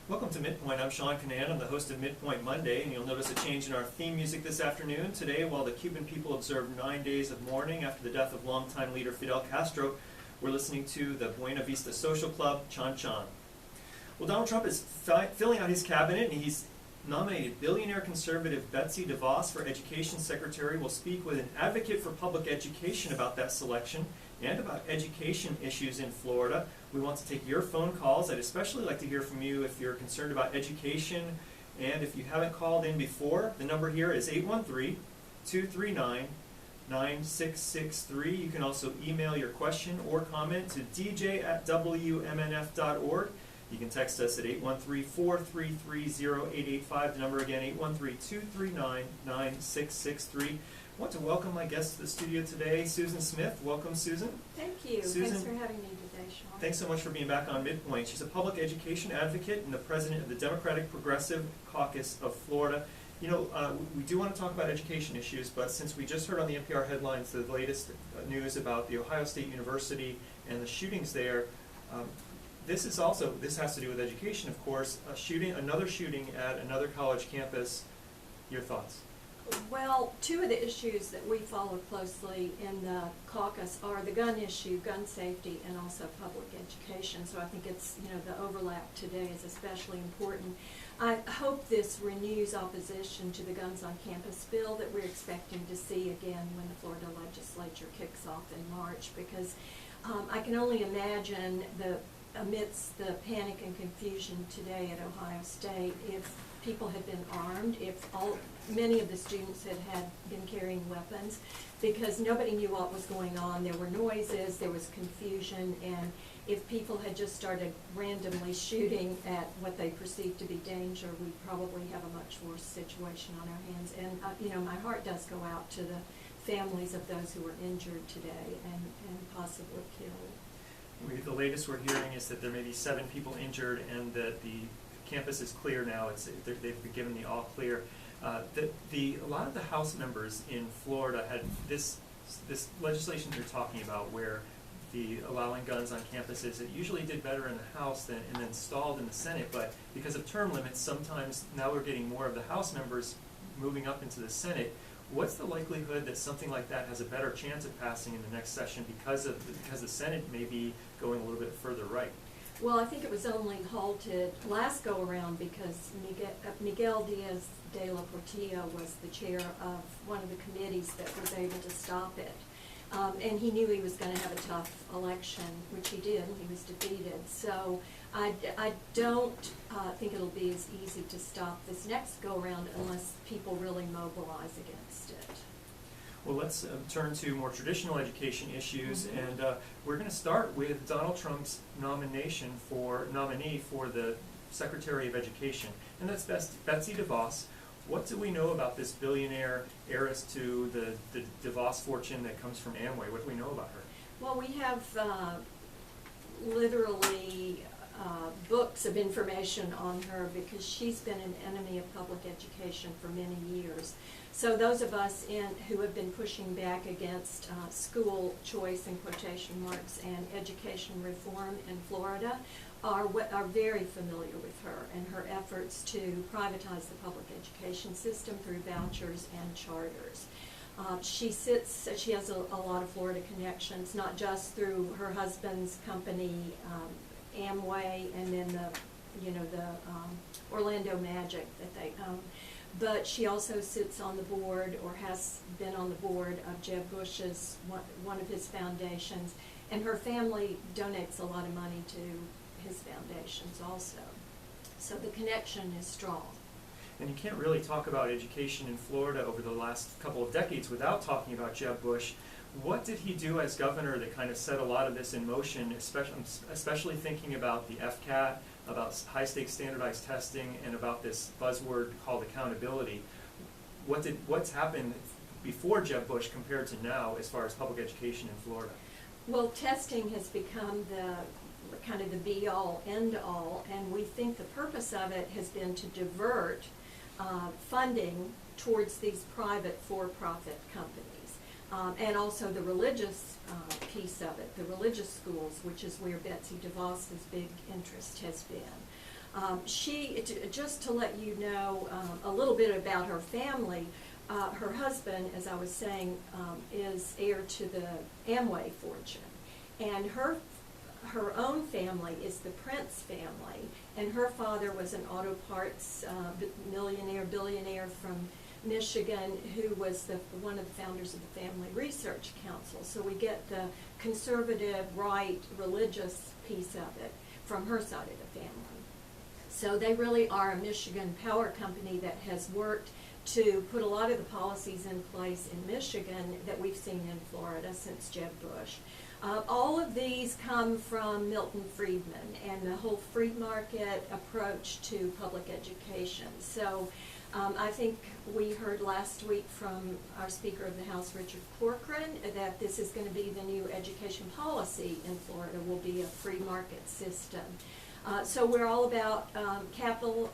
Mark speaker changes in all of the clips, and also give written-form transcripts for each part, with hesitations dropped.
Speaker 1: Welcome to MidPoint. I'm Seán Kinane. I'm the host of MidPoint Monday, and you'll notice a change in our theme music this afternoon. Today, while the Cuban people observed 9 days of mourning after the death of longtime leader Fidel Castro, we're listening to the Buena Vista Social Club, Chan Chan. Well, Donald Trump is filling out his cabinet, and he's nominated billionaire conservative Betsy DeVos for Education Secretary. We'll speak with an advocate for public education about that selection and about education issues in Florida. We want to take your phone calls. I'd especially like to hear from you if you're concerned about education, and if you haven't called in before, the number here is 813-239-9663. You can also email your question or comment to dj@wmnf.org. You can text us at 813-433-0885. The number again, 813-239-9663. I want to welcome my guest to the studio today, Susan Smith. Welcome, Susan.
Speaker 2: Thank you.
Speaker 1: Susan,
Speaker 2: thanks for having me today, Seán.
Speaker 1: Thanks so much for being back on MidPoint. She's a public education advocate and the president of the Democratic Progressive Caucus of Florida. You know, we do want to talk about education issues, but since we just heard on the NPR headlines the latest news about the Ohio State University and the shootings there, this has to do with education, of course. Another shooting at another college campus. Your thoughts?
Speaker 2: Well, two of the issues that we follow closely in the caucus are the gun issue, gun safety, and also public education. So I think it's, the overlap today is especially important. I hope this renews opposition to the Guns on Campus bill that we're expecting to see again when the Florida legislature kicks off in March, because I can only imagine amidst the panic and confusion today at Ohio State, if people had been armed, if many of the students had been carrying weapons, because nobody knew what was going on. There were noises, there was confusion, and if people had just started randomly shooting at what they perceived to be danger, we'd probably have a much worse situation on our hands. And my heart does go out to the families of those who were injured today and possibly killed.
Speaker 1: The latest we're hearing is that there may be 7 people injured and that the campus is clear now. They've been given the all clear. A lot of the House members in Florida had this legislation you're talking about, where the allowing guns on campuses, it usually did better in the House and then stalled in the Senate, but because of term limits, sometimes now we're getting more of the House members moving up into the Senate. What's the likelihood that something like that has a better chance of passing in the next session because the Senate may be going a little bit further right?
Speaker 2: Well, I think it was only halted last go-around because Miguel Diaz de la Portilla was the chair of one of the committees that was able to stop it. And he knew he was going to have a tough election, which he did, and he was defeated. So I don't think it'll be as easy to stop this next go-around unless people really mobilize against it.
Speaker 1: Well, let's turn to more traditional education issues, and we're going to start with Donald Trump's nominee for the Secretary of Education, and that's Betsy DeVos. What do we know about this billionaire heiress to the DeVos fortune that comes from Amway? What do we know about her?
Speaker 2: Well, we have literally books of information on her because she's been an enemy of public education for many years. So those of us who have been pushing back against school choice in quotation marks and education reform in Florida are very familiar with her and her efforts to privatize the public education system through vouchers and charters. She has a lot of Florida connections, not just through her husband's company, Amway, and then the Orlando Magic that they own. But she also sits on the board, or has been on the board, of Jeb Bush's, one of his foundations, and her family donates a lot of money to his foundations also. So the connection is strong.
Speaker 1: And you can't really talk about education in Florida over the last couple of decades without talking about Jeb Bush. What did he do as governor that kind of set a lot of this in motion, especially thinking about the FCAT, about high-stakes standardized testing, and about this buzzword called accountability? What's happened before Jeb Bush compared to now as far as public education in Florida?
Speaker 2: Well, testing has become the kind of the be-all, end-all, and we think the purpose of it has been to divert funding towards these private for-profit companies. And also the religious piece of it, the religious schools, which is where Betsy DeVos's big interest has been. Just to let you know a little bit about her family, her husband, as I was saying, is heir to the Amway fortune, and her own family is the Prince family, and her father was an auto parts billionaire from Michigan, who was one of the founders of the Family Research Council. So we get the conservative, right, religious piece of it from her side of the family. So they really are a Michigan power company that has worked to put a lot of the policies in place in Michigan that we've seen in Florida since Jeb Bush. All of these come from Milton Friedman and the whole free market approach to public education. So I think we heard last week from our Speaker of the House, Richard Corcoran, that this is going to be the new education policy in Florida, will be a free market system. So we're all about capital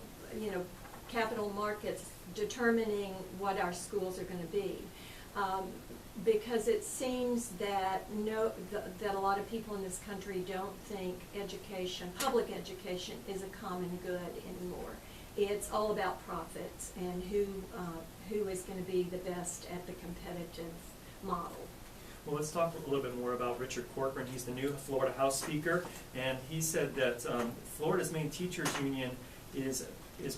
Speaker 2: markets determining what our schools are going to be. Because it seems that that a lot of people in this country don't think public education, is a common good anymore. It's all about profits and who is going to be the best at the competitive model.
Speaker 1: Well, let's talk a little bit more about Richard Corcoran. He's the new Florida House Speaker, and he said that Florida's main teachers union is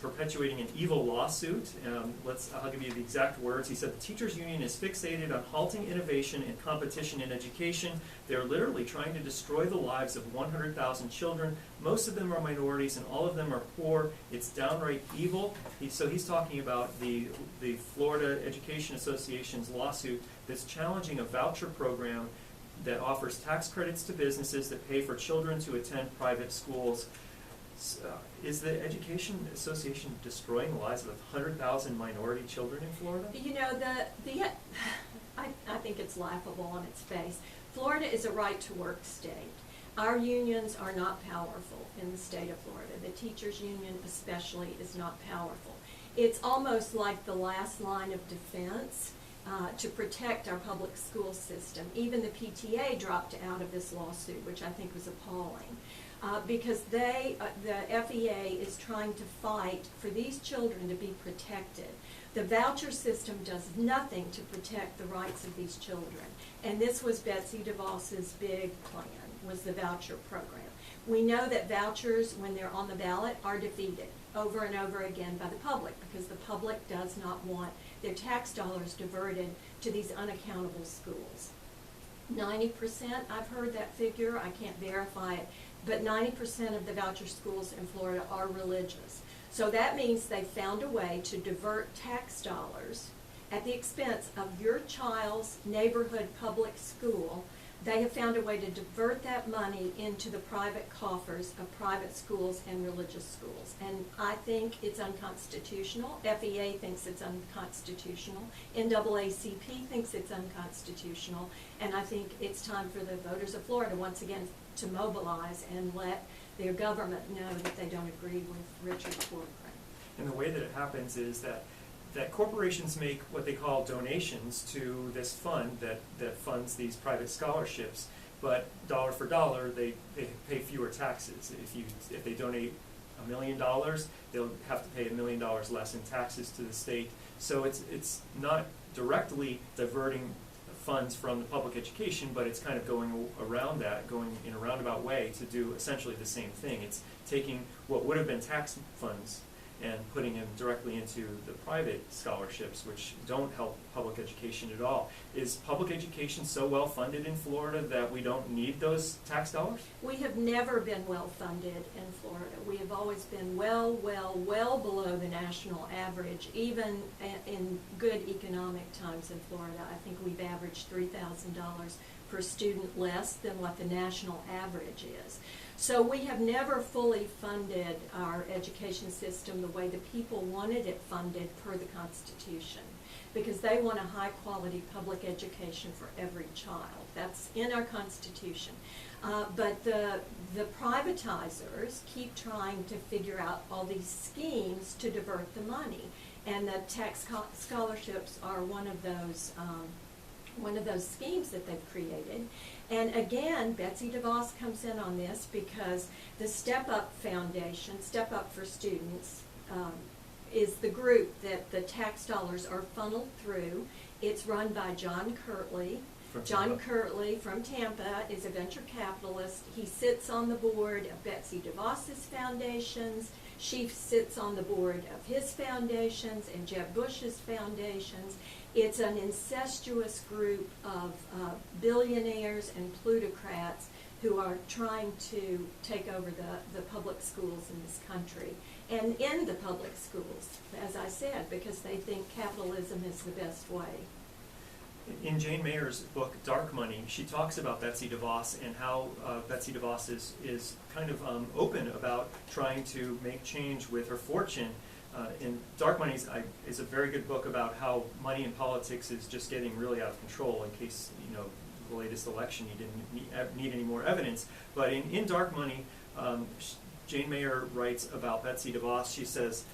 Speaker 1: perpetuating an evil lawsuit. I'll give you the exact words. He said the teachers union is fixated on halting innovation and competition in education. They're literally trying to destroy the lives of 100,000 children. Most of them are minorities and all of them are poor. It's downright evil. So he's talking about the Florida Education Association's lawsuit that's challenging a voucher program that offers tax credits to businesses that pay for children to attend private schools. Is the Education Association destroying the lives of 100,000 minority children in Florida?
Speaker 2: You know, I think it's laughable on its face. Florida is a right-to-work state. Our unions are not powerful in the state of Florida. The teachers union especially is not powerful. It's almost like the last line of defense to protect our public school system. Even the PTA dropped out of this lawsuit, which I think was appalling. Because the FEA is trying to fight for these children to be protected. The voucher system does nothing to protect the rights of these children. And this was Betsy DeVos's big plan, was the voucher program. We know that vouchers, when they're on the ballot, are defeated over and over again by the public, because the public does not want their tax dollars diverted to these unaccountable schools. 90%, I've heard that figure, I can't verify it, but 90% of the voucher schools in Florida are religious. So that means they found a way to divert tax dollars at the expense of your child's neighborhood public school. They have found a way to divert that money into the private coffers of private schools and religious schools. And I think it's unconstitutional. FEA thinks it's unconstitutional. NAACP thinks it's unconstitutional. And I think it's time for the voters of Florida once again to mobilize and let their government know that they don't agree with Richard Corcoran.
Speaker 1: And the way that it happens is that corporations make what they call donations to this fund that funds these private scholarships, but dollar for dollar they pay fewer taxes. If they donate $1 million, they'll have to pay $1 million less in taxes to the state. So it's not directly diverting funds from the public education, but it's kind of going around that, going in a roundabout way to do essentially the same thing. It's taking what would have been tax funds and putting them directly into the private scholarships, which don't help public education at all. Is public education so well funded in Florida that we don't need those tax dollars?
Speaker 2: We have never been well funded in Florida. We have always been well below the national average, even in good economic times in Florida. I think we've averaged $3,000 per student less than what the national average is. So we have never fully funded our education system the way the people wanted it funded per the Constitution, because they want a high-quality public education for every child. That's in our Constitution. But the privatizers keep trying to figure out all these schemes to divert the money, and the tax scholarships are one of those schemes that they've created. And again, Betsy DeVos comes in on this because the Step Up Foundation, Step Up for Students, is the group that the tax dollars are funneled through. It's run by John Kirtley. John Kirtley from Tampa is a venture capitalist. He sits on the board of Betsy DeVos's foundations. She sits on the board of his foundations and Jeb Bush's foundations. It's an incestuous group of billionaires and plutocrats who are trying to take over the public schools in this country and end the public schools, as I said, because they think capitalism is the best way.
Speaker 1: In Jane Mayer's book, Dark Money, she talks about Betsy DeVos and how Betsy DeVos is kind of open about trying to make change with her fortune. In Dark Money is a very good book about how money in politics is just getting really out of control. In case, you know, the latest election, you didn't need any more evidence. But in Dark Money, Jane Mayer writes about Betsy DeVos. She says,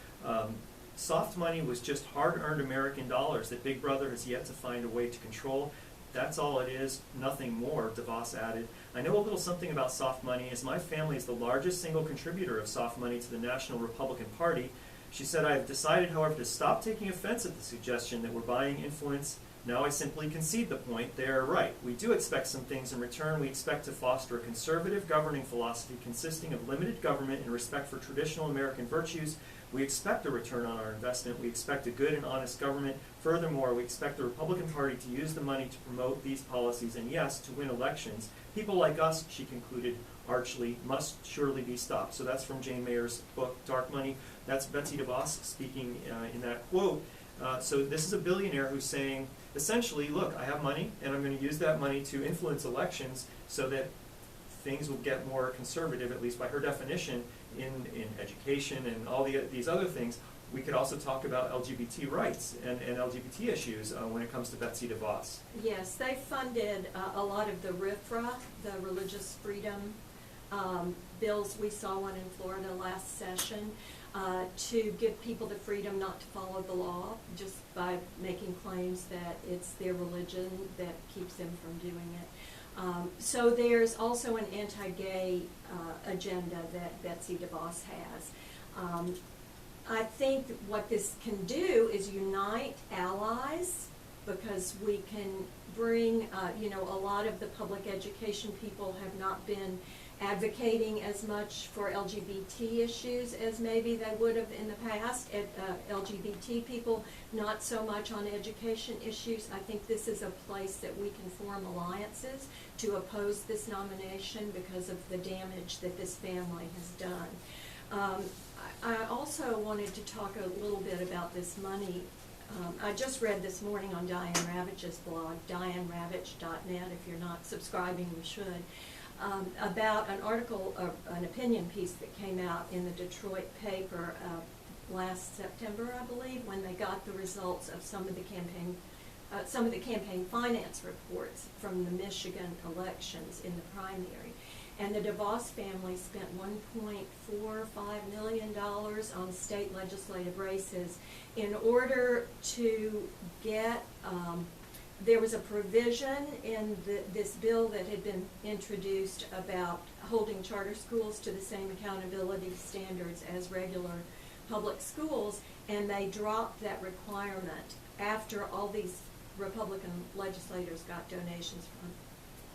Speaker 1: soft money was just hard-earned American dollars that Big Brother has yet to find a way to control. That's all it is, nothing more, DeVos added. I know a little something about soft money, as my family is the largest single contributor of soft money to the National Republican Party. She said, I have decided, however, to stop taking offense at the suggestion that we're buying influence. Now I simply concede the point. They are right. We do expect some things in return. We expect to foster a conservative governing philosophy consisting of limited government and respect for traditional American virtues. We expect a return on our investment. We expect a good and honest government. Furthermore, we expect the Republican Party to use the money to promote these policies and, yes, to win elections. People like us, she concluded archly, must surely be stopped. So that's from Jane Mayer's book, Dark Money. That's Betsy DeVos speaking in that quote. So this is a billionaire who's saying, essentially, look, I have money, and I'm going to use that money to influence elections so that things will get more conservative, at least by her definition, in education and all these other things. We could also talk about LGBT rights and LGBT issues when it comes to Betsy DeVos.
Speaker 2: Yes, they funded a lot of the RFRA, the religious freedom bills. We saw one in Florida last session to give people the freedom not to follow the law just by making claims that it's their religion that keeps them from doing it. So there's also an anti-gay agenda that Betsy DeVos has. I think what this can do is unite allies, because we can bring, a lot of the public education people have not been advocating as much for LGBT issues as maybe they would have in the past. LGBT people, not so much on education issues. I think this is a place that we can form alliances to oppose this nomination because of the damage that this family has done. I also wanted to talk a little bit about this money. I just read this morning on Diane Ravitch's blog, dianeravitch.net. If you're not subscribing, you should. About an article, an opinion piece that came out in the Detroit paper last September, I believe, when they got the results of some of the campaign finance reports from the Michigan elections in the primary. And the DeVos family spent $1.45 million on state legislative races in order to get there was a provision in this bill that had been introduced about holding charter schools to the same accountability standards as regular public schools, and they dropped that requirement after all these Republican legislators got donations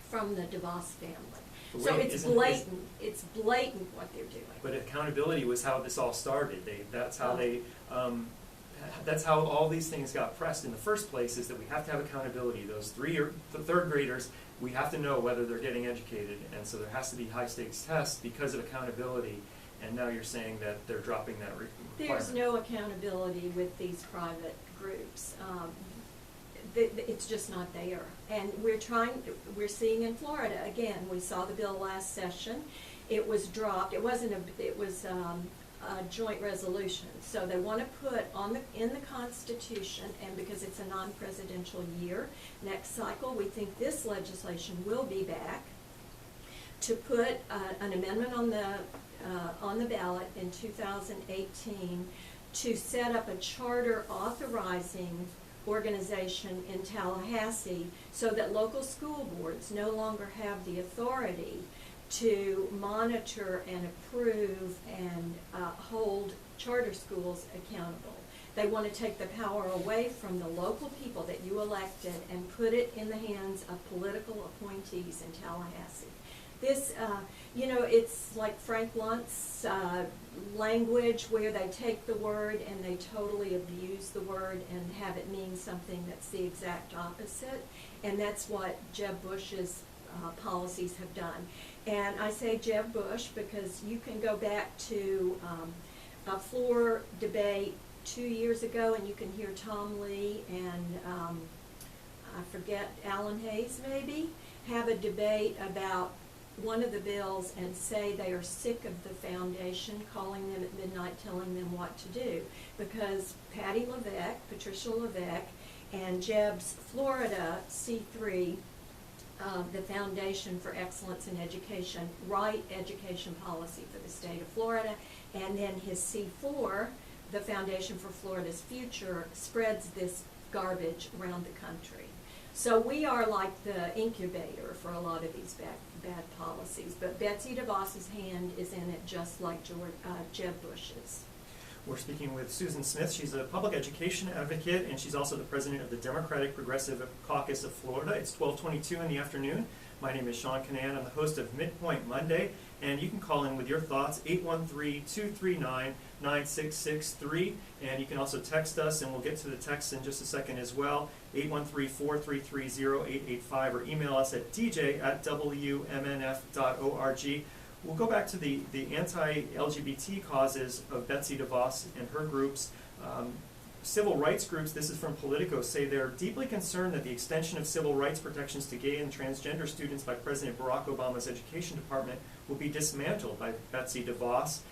Speaker 2: from the DeVos family. So it's blatant. It's blatant what they're doing.
Speaker 1: But accountability was how this all started. That's how all these things got pressed in the first place, is that we have to have accountability. Those third graders, we have to know whether they're getting educated, and so there has to be high stakes tests because of accountability. And now you're saying that they're dropping that requirement.
Speaker 2: There's no accountability with these private groups. It's just not there. And we're seeing in Florida, again, we saw the bill last session. It was dropped. It was a joint resolution. So they want to put in the Constitution, and because it's a non-presidential year, next cycle, we think this legislation will be back, to put an amendment on the ballot in 2018 to set up a charter authorizing organization in Tallahassee so that local school boards no longer have the authority to monitor and approve and hold charter schools accountable. They want to take the power away from the local people that you elected and put it in the hands of political appointees in Tallahassee. This, it's like Frank Lunt's language where they take the word and they totally abuse the word and have it mean something that's the exact opposite. And that's what Jeb Bush's policies have done. And I say Jeb Bush because you can go back to a floor debate 2 years ago and you can hear Tom Lee and I forget, Alan Hayes maybe, have a debate about one of the bills and say they are sick of the foundation calling them at midnight telling them what to do, because Patty Levesque, Patricia Levesque, and Jeb's Florida C3, the Foundation for Excellence in Education, write education policy for the state of Florida, and then his C4, the Foundation for Florida's Future, spreads this garbage around the country. So we are like the incubator for a lot of these bad policies, but Betsy DeVos's hand is in it just like Jeb Bush's.
Speaker 1: We're speaking with Susan Smith. She's a public education advocate, and she's also the president of the Democratic Progressive Caucus of Florida. It's 12:22 in the afternoon. My name is Seán. I'm the host of MidPoint Monday, and you can call in with your thoughts, 813-239-9663, and you can also text us, and we'll get to the text in just a second as well, 813-433-0885, or email us at dj@wmnf.org. We'll go back to the anti-LGBT causes of Betsy DeVos and her groups. Civil rights groups, this is from Politico, say they're deeply concerned that the extension of civil rights protections to gay and transgender students by President Barack Obama's Education Department will be dismantled by Betsy DeVos.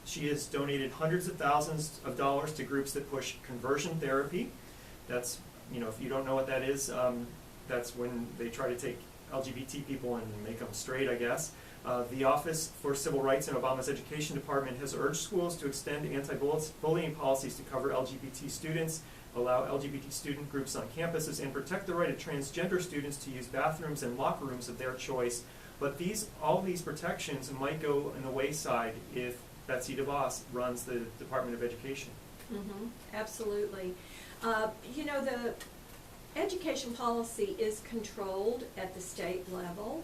Speaker 1: She has donated hundreds of thousands of dollars to groups that push conversion therapy. That's, if you don't know what that is, that's when they try to take LGBT people and make them straight, I guess. The Office for Civil Rights in Obama's Education Department has urged schools to extend anti-bullying policies to cover LGBT students, allow LGBT student groups on campuses, and protect the right of transgender students to use bathrooms and locker rooms of their choice. But all these protections might go in the wayside if Betsy DeVos runs the Department of Education.
Speaker 2: Mm-hmm. Absolutely. The education policy is controlled at the state level.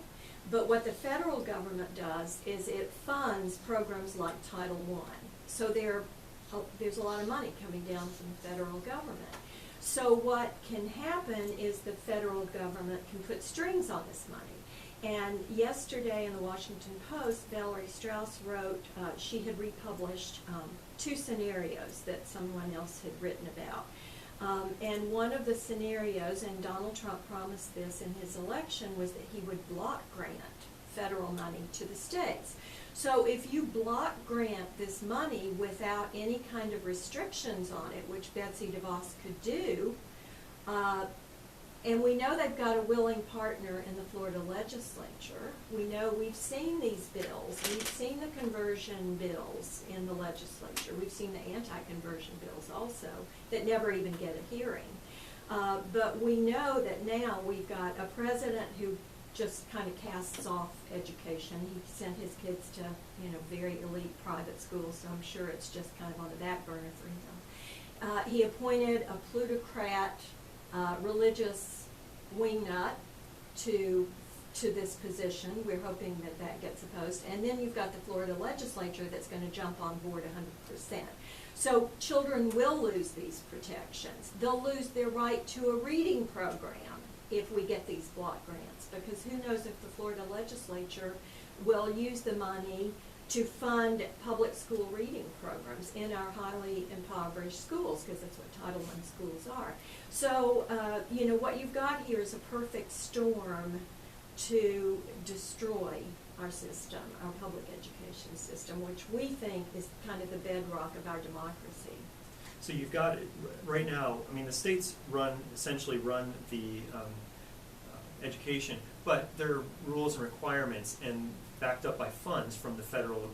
Speaker 2: But what the federal government does is it funds programs like Title I. So there's a lot of money coming down from the federal government. So what can happen is the federal government can put strings on this money. And yesterday in the Washington Post, Valerie Strauss wrote, she had republished 2 scenarios that someone else had written about. And one of the scenarios, and Donald Trump promised this in his election, was that he would block grant federal money to the states. So if you block grant this money without any kind of restrictions on it, which Betsy DeVos could do, and we know they've got a willing partner in the Florida legislature. We know we've seen these bills. We've seen the conversion bills in the legislature. We've seen the anti-conversion bills also that never even get a hearing. But we know that now we've got a president who just kind of casts off education. He sent his kids to, very elite private schools, so I'm sure it's just kind of on the back burner for him. He appointed a plutocrat, religious wingnut to this position. We're hoping that gets opposed. And then you've got the Florida legislature that's going to jump on board 100%. So children will lose these protections. They'll lose their right to a reading program if we get these block grants, because who knows if the Florida legislature will use the money to fund public school reading programs in our highly impoverished schools, because that's what Title I schools are. So, what you've got here is a perfect storm to destroy our system, our public education system, which we think is kind of the bedrock of our democracy.
Speaker 1: So you've got, right now, the states essentially run the education, but there are rules and requirements and backed up by funds from the federal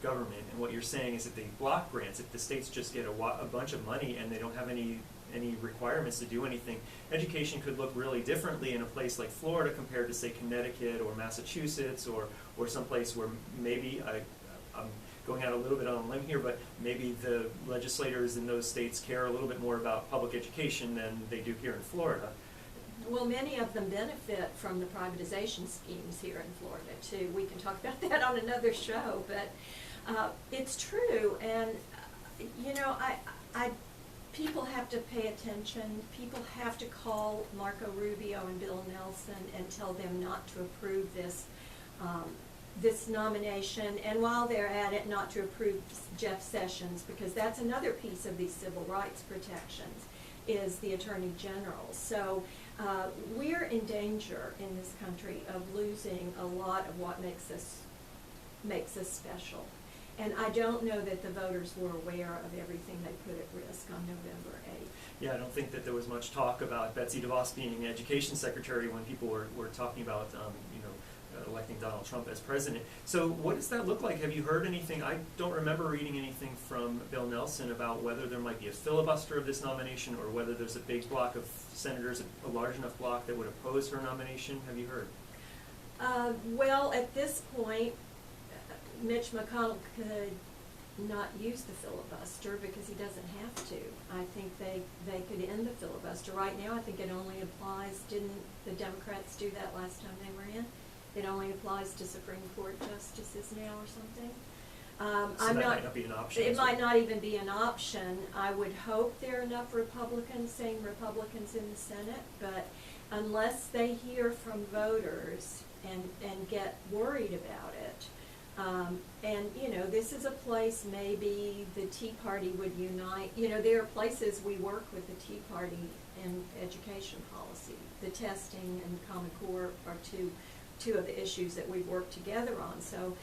Speaker 1: government. And what you're saying is that they block grants. If the states just get a bunch of money and they don't have any any requirements to do anything. Education could look really differently in a place like Florida compared to, say, Connecticut or Massachusetts or someplace where maybe, I'm going out a little bit on a limb here, but maybe the legislators in those states care a little bit more about public education than they do here in Florida.
Speaker 2: Well, many of them benefit from the privatization schemes here in Florida, too. We can talk about that on another show, but it's true. And, you know, people have to pay attention. People have to call Marco Rubio and Bill Nelson and tell them not to approve this this nomination, and while they're at it, not to approve Jeff Sessions, because that's another piece of these civil rights protections, is the Attorney General. So we're in danger in this country of losing a lot of what makes us special. And I don't know that the voters were aware of everything they put at risk on November 8th.
Speaker 1: Yeah, I don't think that there was much talk about Betsy DeVos being Education Secretary when people were talking about electing Donald Trump as president. So what does that look like? Have you heard anything? I don't remember reading anything from Bill Nelson about whether there might be a filibuster of this nomination or whether there's a big block of senators, a large enough block that would oppose her nomination. Have you heard?
Speaker 2: Well, at this point, Mitch McConnell could not use the filibuster because he doesn't have to. I think they could end the filibuster. Right now, I think it only applies, didn't the Democrats do that last time they were in? It only applies to Supreme Court justices now or something.
Speaker 1: So that might not be an option.
Speaker 2: It might not even be an option. I would hope there are enough Republicans, sane Republicans in the Senate, but unless they hear from voters and get worried about it, and you know, this is a place maybe the Tea Party would unite. You know, there are places we work with the Tea Party in education policy. The testing and Common Core are two of the issues that we've worked together on. So,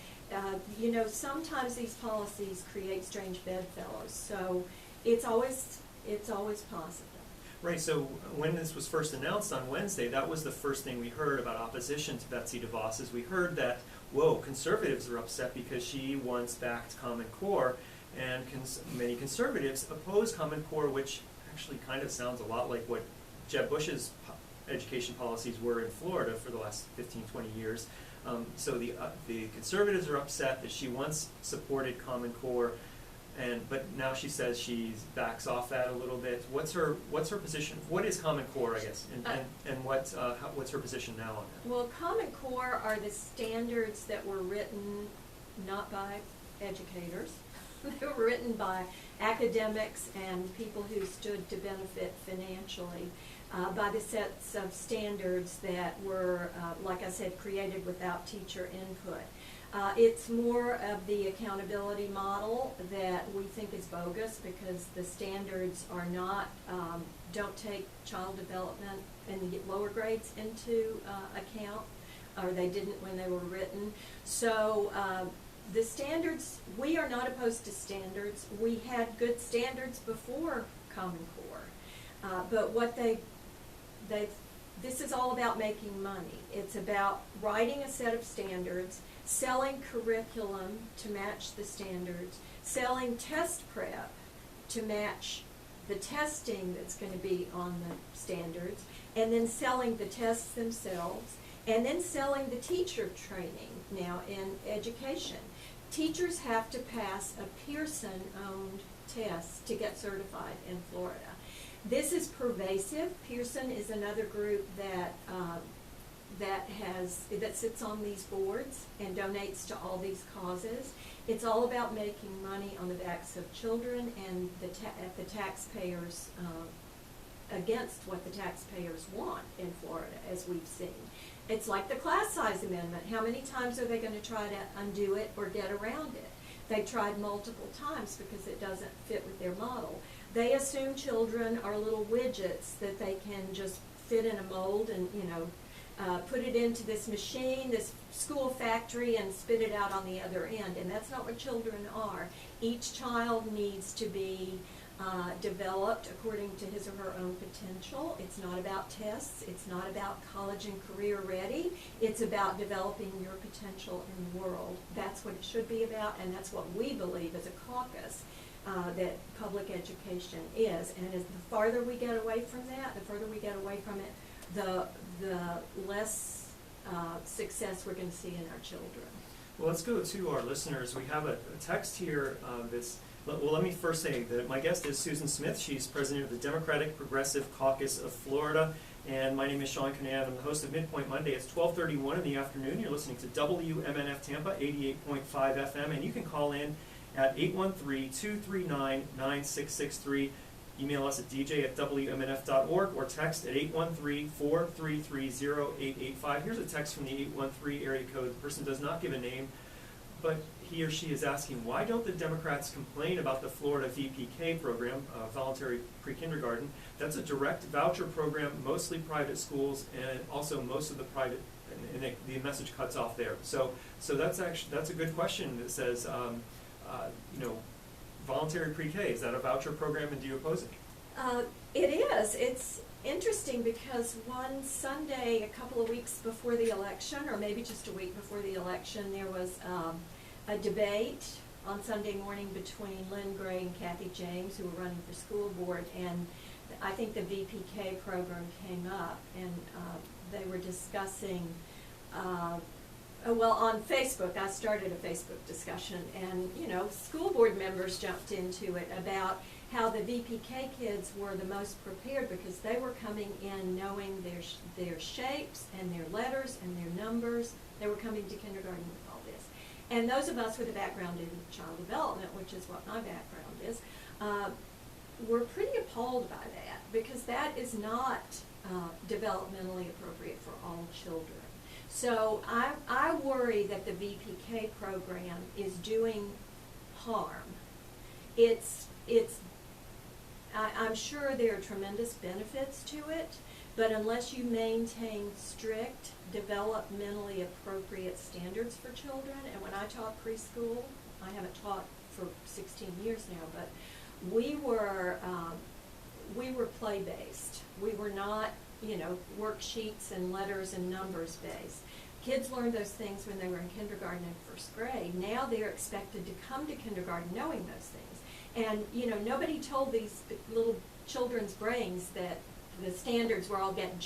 Speaker 2: you know, sometimes these policies create strange bedfellows. So it's always positive.
Speaker 1: Right, so when this was first announced on Wednesday, that was the first thing we heard about opposition to Betsy DeVos, is we heard that, whoa, conservatives are upset because she once backed Common Core, and many conservatives oppose Common Core, which actually kind of sounds a lot like what Jeb Bush's education policies were in Florida for the last 15, 20 years. So the conservatives are upset that she once supported Common Core, but now she says she backs off that a little bit. What's her position? What is Common Core, I guess, and what's her position now on that?
Speaker 2: Well, Common Core are the standards that were written not by educators. They were written by academics and people who stood to benefit financially by the sets of standards that were, like I said, created without teacher input. It's more of the accountability model that we think is bogus, because the standards are not, don't take child development in the lower grades into account, or they didn't when they were written. So the standards, we are not opposed to standards. We had good standards before Common Core, but what this is all about making money. It's about writing a set of standards, selling curriculum to match the standards, selling test prep to match the testing that's going to be on the standards, and then selling the tests themselves, and then selling the teacher training now in education. Teachers have to pass a Pearson-owned test to get certified in Florida. This is pervasive. Pearson is another group that sits on these boards and donates to all these causes. It's all about making money on the backs of children and at the taxpayers, against what the taxpayers want in Florida, as we've seen. It's like the class size amendment. How many times are they going to try to undo it or get around it? They tried multiple times because it doesn't fit with their model. They assume children are little widgets that they can just fit in a mold and, you know, put it into this machine, this school factory, and spit it out on the other end. And that's not what children are. Each child needs to be developed according to his or her own potential. It's not about tests. It's not about college and career ready. It's about developing your potential in the world. That's what it should be about, and that's what we believe as a caucus. that public education is. And as the farther we get away from that, the further we get away from it, the less success we're going to see in our children.
Speaker 1: Well, let's go to our listeners. We have a text here well, let me first say that my guest is Susan Smith. She's president of the Democratic Progressive Caucus of Florida. And my name is Seán. I'm the host of MidPoint Monday. It's 12:31 in the afternoon. You're listening to WMNF Tampa, 88.5 FM. And you can call in at 813-239-9663. Email us at dj@wmnf.org or text at 813-433-0885. Here's a text from the 813 area code. The person does not give a name, but he or she is asking, why don't the Democrats complain about the Florida VPK program, voluntary pre-kindergarten? That's a direct voucher program, mostly private schools, and also most of the private, and the message cuts off there. So that's a good question that says, voluntary pre-K, is that a voucher program, and do you oppose it?
Speaker 2: It is. It's interesting because one Sunday, a couple of weeks before the election, or maybe just a week before the election, there was a debate on Sunday morning between Lynn Gray and Kathy James, who were running for school board, and I think the VPK program came up, and they were discussing, well, on Facebook, I started a Facebook discussion, and, school board members jumped into it about how the VPK kids were the most prepared because they were coming in knowing their shapes and their letters and their numbers. They were coming to kindergarten with all this. And those of us with a background in child development, which is what my background is, were pretty appalled by that because that is not developmentally appropriate for all children. So I worry that the VPK program is doing harm. I'm sure there are tremendous benefits to it, but unless you maintain strict, developmentally appropriate standards for children, and when I taught preschool, I haven't taught for 16 years now, but we were play-based. We were not, worksheets and letters and numbers based. Kids learned those things when they were in kindergarten and first grade. Now they're expected to come to kindergarten knowing those things. And, nobody told these little children's brains that the standards were all getting